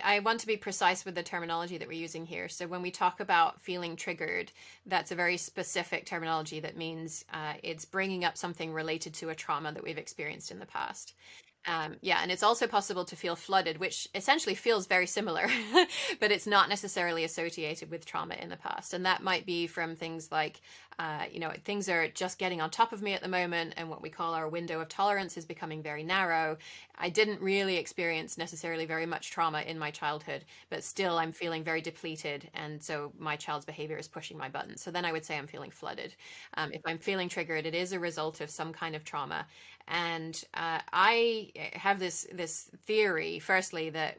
I want to be precise with the terminology that we're using here. So when we talk about feeling triggered, that's a very specific terminology that means it's bringing up something related to a trauma that we've experienced in the past. Yeah, and it's also possible to feel flooded, which essentially feels very similar, but it's not necessarily associated with trauma in the past. And that might be from things like, things are just getting on top of me at the moment, and what we call our window of tolerance is becoming very narrow. I didn't really experience necessarily very much trauma in my childhood, but still I'm feeling very depleted. And so my child's behavior is pushing my buttons. So then I would say I'm feeling flooded. If I'm feeling triggered, it is a result of some kind of trauma. And I have this theory, firstly, that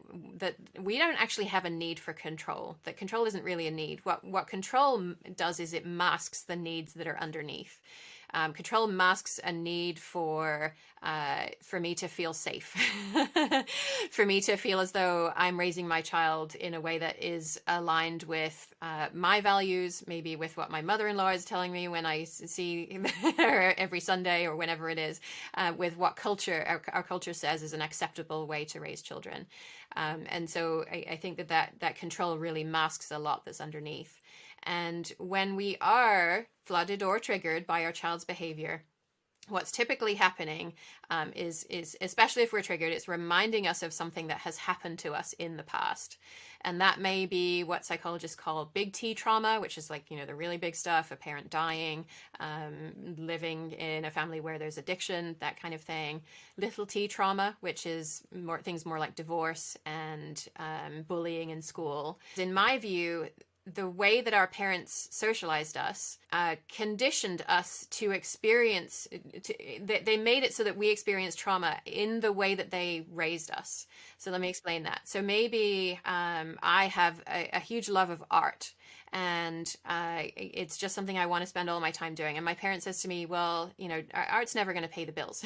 we don't actually have a need for control. That control isn't really a need. What control does is it masks the needs that are underneath. Control masks a need for me to feel safe, for me to feel as though I'm raising my child in a way that is aligned with my values, maybe with what my mother-in-law is telling me when I see her every Sunday or whenever it is, with what culture our culture says is an acceptable way to raise children. And so I think that control really masks a lot that's underneath. And when we are flooded or triggered by our child's behavior, what's typically happening is especially if we're triggered, it's reminding us of something that has happened to us in the past. And that may be what psychologists call big T trauma, which is like, the really big stuff, a parent dying, living in a family where there's addiction, that kind of thing. Little T trauma, which is more like divorce and bullying in school. In my view, the way that our parents socialized us conditioned us to experience, they made it so that we experience trauma in the way that they raised us. So let me explain that. So maybe I have a huge love of art, and it's just something I want to spend all my time doing. And my parent says to me, well, art's never going to pay the bills.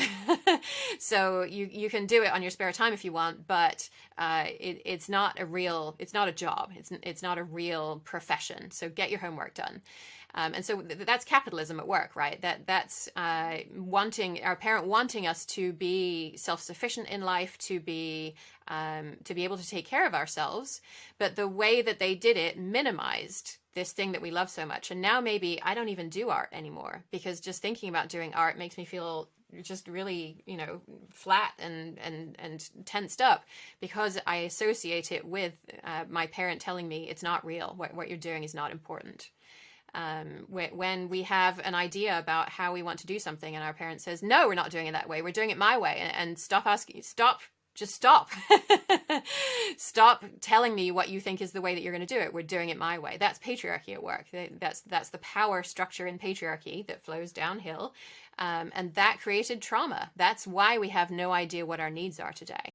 So you can do it on your spare time if you want, but it's not a job. It's not a real profession. So get your homework done. And so that's capitalism at work, right? That's our parent wanting us to be self-sufficient in life, to be able to take care of ourselves. But the way that they did it minimized this thing that we love so much. And now maybe I don't even do art anymore, because just thinking about doing art makes me feel just really, flat and tensed up, because I associate it with my parent telling me it's not real. What you're doing is not important. When we have an idea about how we want to do something and our parent says, no, we're not doing it that way, we're doing it my way, and stop stop telling me what you think is the way that you're going to do it, we're doing it my way. That's patriarchy at work. That's the power structure in patriarchy that flows downhill, and that created trauma. That's why we have no idea what our needs are today.